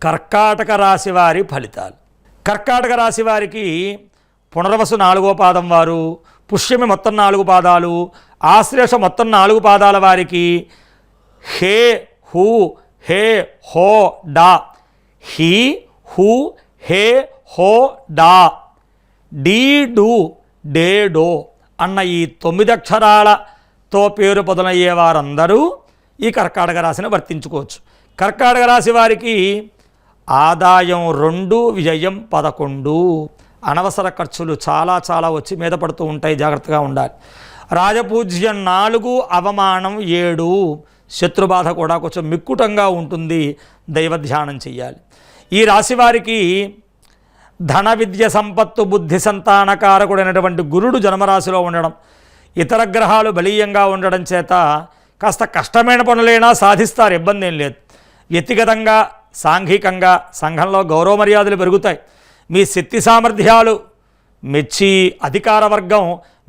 కర్కాటక రాశి వారి ఫలితాలు. కర్కాటక రాశి వారికి పునర్వసు 4వ పాదం వారు, పుష్యమి మొత్తం 4 పాదాలు, ఆశ్లేష మొత్తం 4 పాదాల వారికి హే హూ హే హో డా, హీ హూ హే హో డా, డీ డు డే డో అన్న ఈ 9 అక్షరాలతో పేరు పొందయ్యే వారందరూ ఈ కర్కాటక రాశిని వర్తించుకోవచ్చు. కర్కాటక రాశి వారికి ఆదాయం 2, వ్యయం 11. అనవసర ఖర్చులు చాలా వచ్చి మీద పడుతూ ఉంటాయి, జాగ్రత్తగా ఉండాలి. రాజపూజ్యం 4, అవమానం 7. శత్రుబాధ కూడా కొంచెం మిక్కుటంగా ఉంటుంది, దైవ ధ్యానం చెయ్యాలి. ఈ రాశి వారికి ధన విద్య సంపత్తు బుద్ధి సంతానకారకుడైనటువంటి గురుడు జన్మరాశిలో ఉండడం, ఇతర గ్రహాలు బలీయంగా ఉండడం చేత కాస్త కష్టమైన పనులైనా సాధిస్తారు, ఇబ్బంది ఏం లేదు. వ్యక్తిగతంగా సాంఘికంగా సంఘంలో గౌరవ మర్యాదలు పెరుగుతాయి. మీ శక్తి సామర్థ్యాలు మెచ్చి అధికార వర్గం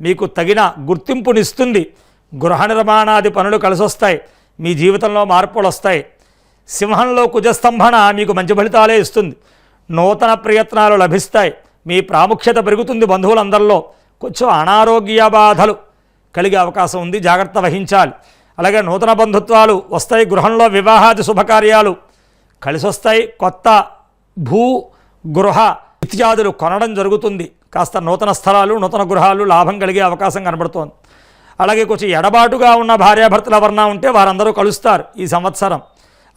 మీకు తగిన గుర్తింపునిస్తుంది. గృహ నిర్మాణాది పనులు కలిసొస్తాయి, మీ జీవితంలో మార్పులు వస్తాయి. సింహంలో కుజస్తంభన మీకు మంచి ఫలితాలే ఇస్తుంది. నూతన ప్రయత్నాలు లభిస్తాయి, మీ ప్రాముఖ్యత పెరుగుతుంది. బంధువులందరిలో కొంచెం అనారోగ్య బాధలు కలిగే అవకాశం ఉంది, జాగ్రత్త వహించాలి. అలాగే నూతన బంధుత్వాలు వస్తాయి. గృహంలో వివాహాది శుభకార్యాలు కలిసొస్తాయి. కొత్త భూ గృహ ఇత్యాదులు కొనడం జరుగుతుంది. కాస్త నూతన స్థలాలు నూతన గృహాలు లాభం కలిగే అవకాశం కనబడుతోంది. అలాగే కొంచెం ఎడబాటుగా ఉన్న భార్యాభర్తలు ఎవరన్నా ఉంటే వారందరూ కలుస్తారు. ఈ సంవత్సరం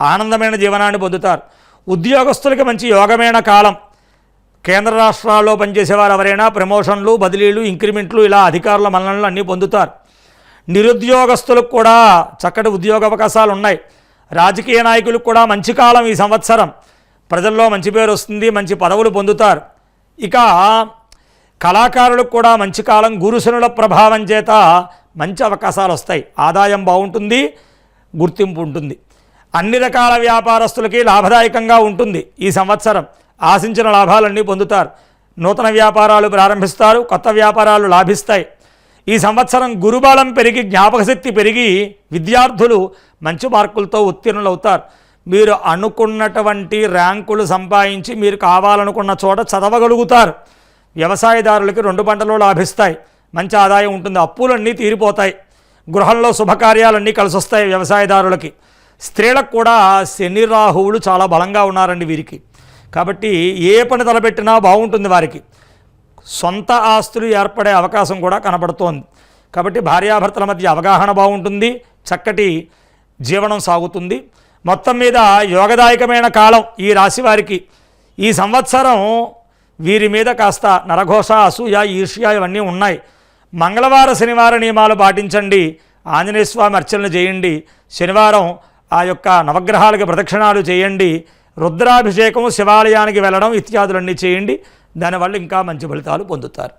ఆనందమైన జీవనాన్ని పొందుతారు. ఉద్యోగస్తులకి మంచి యోగమైన కాలం. కేంద్ర రాష్ట్రాల్లో పనిచేసేవారు ఎవరైనా ప్రమోషన్లు, బదిలీలు, ఇంక్రిమెంట్లు, ఇలా అధికారుల మన్ననలు అన్నీ పొందుతారు. నిరుద్యోగస్తులకు కూడా చక్కటి ఉద్యోగ అవకాశాలు ఉన్నాయి. రాజకీయ నాయకులకు కూడా మంచి కాలం ఈ సంవత్సరం. ప్రజల్లో మంచి పేరు వస్తుంది, మంచి పదవులు పొందుతారు. ఇక కళాకారులకు కూడా మంచి కాలం. గురుశనుల ప్రభావం చేత మంచి అవకాశాలు వస్తాయి. ఆదాయం బాగుంటుంది, గుర్తింపు ఉంటుంది. అన్ని రకాల వ్యాపారస్తులకి లాభదాయకంగా ఉంటుంది ఈ సంవత్సరం. ఆశించిన లాభాలన్నీ పొందుతారు. నూతన వ్యాపారాలు ప్రారంభిస్తారు, కొత్త వ్యాపారాలు లాభిస్తాయి. ఈ సంవత్సరం గురుబలం పెరిగి జ్ఞాపకశక్తి పెరిగి విద్యార్థులు మంచి మార్కులతో ఉత్తీర్ణులవుతారు. మీరు అనుకున్నటువంటి ర్యాంకులు సంపాదించి మీరు కావాలనుకున్న చోట చదవగలుగుతారు. వ్యవసాయదారులకి 2 పంటలు లాభిస్తాయి, మంచి ఆదాయం ఉంటుంది. అప్పులన్నీ తీరిపోతాయి. గృహంలో శుభకార్యాలన్నీ కలిసొస్తాయి వ్యవసాయదారులకి. స్త్రీలకు కూడా శని రాహువులు చాలా బలంగా ఉన్నారండి వీరికి. కాబట్టి ఏ పని తలపెట్టినా బాగుంటుంది వారికి. సొంత ఆస్తులు ఏర్పడే అవకాశం కూడా కనబడుతోంది. కాబట్టి భార్యాభర్తల మధ్య అవగాహన బాగుంటుంది, చక్కటి జీవనం సాగుతుంది. మొత్తం మీద యోగదాయకమైన కాలం ఈ రాశి వారికి. ఈ సంవత్సరం వీరి మీద కాస్త నరఘోష, అసూయ, ఈర్ష్య ఇవన్నీ ఉన్నాయి. మంగళవార శనివార నియమాలు పాటించండి. ఆంజనేయ స్వామి అర్చనలు చేయండి. శనివారం ఆ యొక్క నవగ్రహాలకి ప్రదక్షిణాలు చేయండి. రుద్రాభిషేకం, శివాలయానికి వెళ్ళడం ఇత్యాదులన్నీ చేయండి. దానివల్ల ఇంకా మంచి ఫలితాలు పొందుతారు.